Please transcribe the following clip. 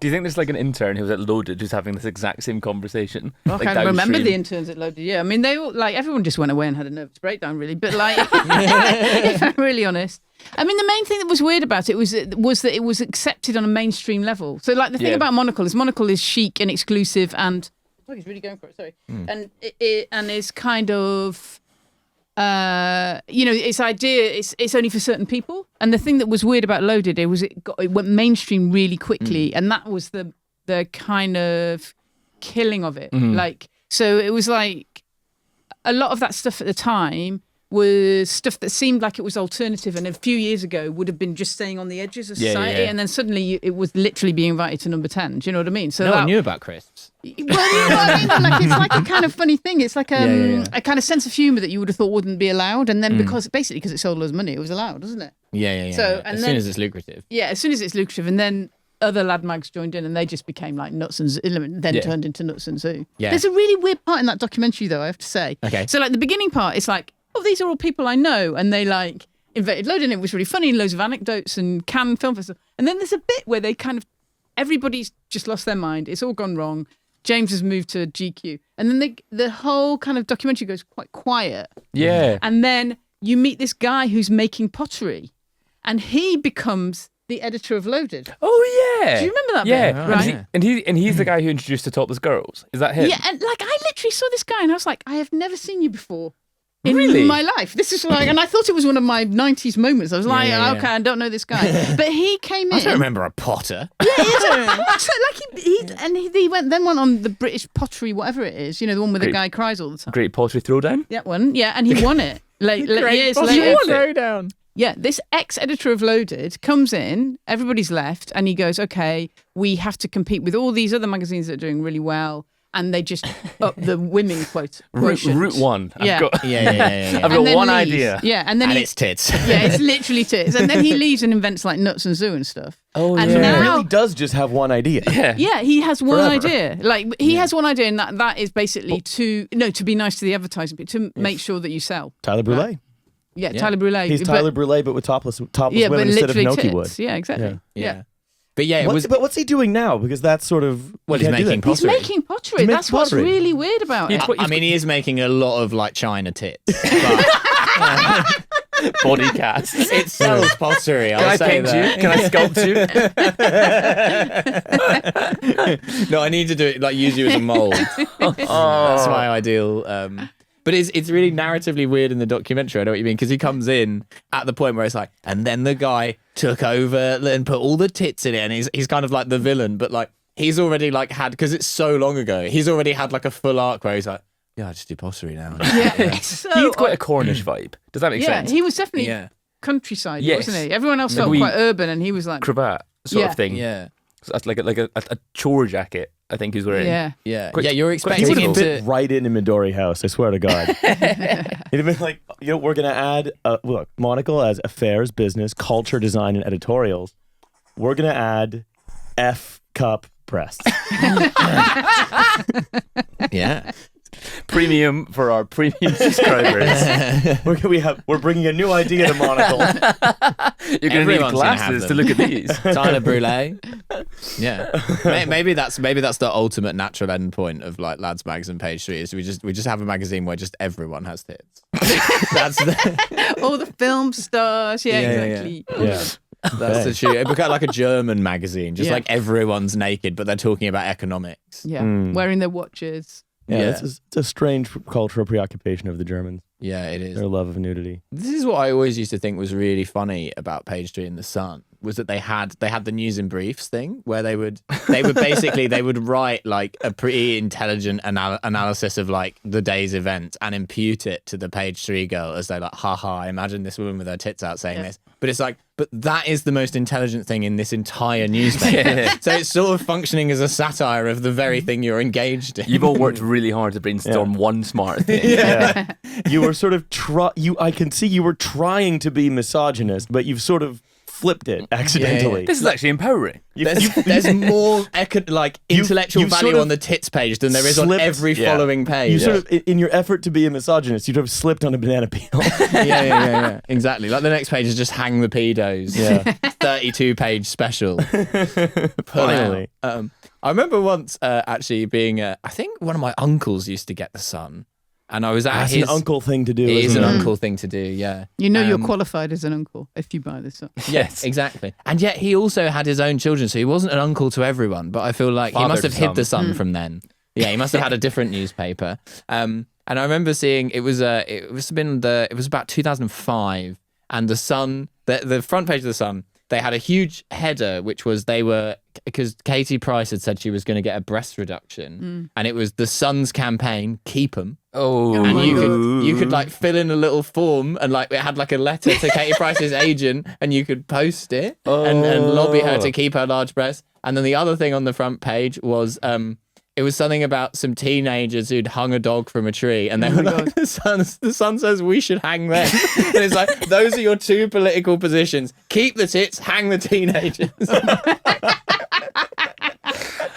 Do you think there's like an intern who was at Loaded who's having this exact same conversation? I like can't remember downstream? the interns at Loaded. Yeah, I mean, they all, like, everyone just went away and had a nervous breakdown, really. But like, if I'm really honest, I mean, the main thing that was weird about it was that it was accepted on a mainstream level. So like the thing about Monocle is chic and exclusive, and oh, he's really going for it. Sorry, and and is kind of. Its idea it's only for certain people, and the thing that was weird about Loaded it went mainstream really quickly, and that was the kind of killing of it. Like, so it was like a lot of that stuff at the time was stuff that seemed like it was alternative, and a few years ago would have been just staying on the edges of society, and then suddenly it was literally being invited to number 10. Do you know what I mean? So no one knew about crisps. Well, you know what I mean? Like, it's like a kind of funny thing. It's like a kind of sense of humour that you would have thought wouldn't be allowed, and then because it sold loads of money, it was allowed, doesn't it? Yeah. So, as soon as it's lucrative. Yeah, as soon as it's lucrative, and then other lad mags joined in, and they just became like Nuts and Zoo, then turned into Nuts and Zoo. Yeah. There's a really weird part in that documentary, though, I have to say. Okay. So, like, the beginning part, it's like, oh, these are all people I know, and they like invented Loaded, and it was really funny, and loads of anecdotes and Cannes Film Festival. And then there's a bit where they kind of everybody's just lost their mind. It's all gone wrong. James has moved to GQ, and then the whole kind of documentary goes quite quiet. Yeah. And then you meet this guy who's making pottery, and he becomes the editor of Loaded. Oh yeah. Do you remember that Yeah. bit? Right. And he's the guy who introduced the Topless Girls. Is that him? Yeah, and like I literally saw this guy, and I was like, I have never seen you before. In Really? my life. This is like, and I thought it was one of my 90s moments. I was like, yeah. okay, I don't know this guy. But he came in. I don't remember a Potter. Yeah, he's a potter. Like he went on the British pottery, whatever it is, the one where the guy cries all the time. Great Pottery Throwdown. That one, yeah, and he won it. Years Pottery later. Throwdown. Yeah, this ex-editor of Loaded comes in, everybody's left, and he goes, okay, we have to compete with all these other magazines that are doing really well. And they just up the women quotient. Route one. Yeah. I've got, Yeah. I've got one idea. Yeah, and then it's tits. Yeah, it's literally tits. And then he leaves and invents like Nuts and Zoo and stuff. Oh, and yeah. He now, really does just have one idea. yeah, he has one Forever. idea. Like he has one idea, and that is basically to be nice to the advertising, but to make sure that you sell. Tyler Brûlé. Yeah, Tyler Brûlé. He's Tyler Brûlé, but with topless yeah, women but instead of literally Gnocchi wood. tits. Yeah, exactly. Yeah. But yeah, But what's he doing now? Because that's sort of Well, you he's can't do making that. He's pottery. making pottery. He makes That's what's pottery. really weird about it. I mean, he is making a lot of like China tits. But Body casts. it sells pottery. Can I paint you? Can I sculpt you? No, I need to do it. Like use you as a mold. That's my ideal. But it's really narratively weird in the documentary. I know what you mean, because he comes in at the point where it's like, and then the guy took over and put all the tits in it, and he's kind of like the villain, but like he's already like had, because it's so long ago, he's already had like a full arc where he's like, yeah, I just do pottery now. Yeah, so, He had quite a Cornish vibe. Does that make sense? he was definitely Yeah. countryside, Yes. wasn't he? Everyone else Like felt we- quite urban, and he was like, Cravat sort of thing. Yeah. So that's like a chore jacket, I think he's wearing. yeah. Yeah. Quite- Yeah, you're He expecting would him have fit to. right into Midori House, I swear to God. He'd have been like, we're going to add, look, Monocle as affairs, business, culture, design, and editorials. We're going to add F-cup breasts. Yeah. Premium for our premium subscribers. We're bringing a new idea to Monocle. You're going to need Everyone's gonna have glasses to them. look at these. Tyler Brûlé. Yeah. Maybe that's the ultimate natural end point of like Lads Mags and Page 3 is we just have a magazine where just everyone has tits. That's the All the film stars. Yeah, Yeah, yeah, exactly. Yeah. that's the truth. It became like a German magazine, just Yeah. like everyone's naked, but they're talking about economics. Yeah, Mm. wearing their watches. Yeah, Yeah. it's a strange cultural preoccupation of the Germans. Yeah, it is. Their love of nudity. This is what I always used to think was really funny about Page 3 in the Sun, was that they had the news in briefs thing where they would basically they would write like a pretty intelligent analysis of like the day's event and impute it to the Page 3 girl as they like, haha, I imagine this woman with her tits out saying this. But it's like, but that is the most intelligent thing in this entire newspaper. So it's sort of functioning as a satire of the very thing you're engaged in. You've all worked really hard to brainstorm one smart thing. You were sort of I can see you were trying to be misogynist, but you've sort of flipped it accidentally. This is actually empowering. There's more intellectual you've value sort of on the tits page than there is on slipped- every following page. You sort of, in your effort to be a misogynist, you sort of slipped on a banana peel. yeah, exactly. Like the next page is just hang the pedos. Yeah. 32-page special. Finally. I remember once actually being, I think one of my uncles used to get the Sun, and I was at That's his. an uncle thing to do. It is isn't an it? uncle thing to do, yeah. You know you're qualified as an uncle if you buy this up. Yes, exactly. And yet he also had his own children, so he wasn't an uncle to everyone. But I feel like he must have hid the Sun from then. Yeah, he must have had a different newspaper. And I remember seeing it was about 2005, and the Sun, the front page of the Sun, they had a huge header, which was because Katie Price had said she was going to get a breast reduction, and it was the Sun's campaign, keep 'em. Oh, And you could like fill in a little form, and like it had like a letter to Katie Price's agent, and you could post it and lobby her to keep her large breasts. And then the other thing on the front page was it was something about some teenagers who'd hung a dog from a tree, and they were like, the sun says we should hang them. And it's like, those are your two political positions: keep the tits, hang the teenagers.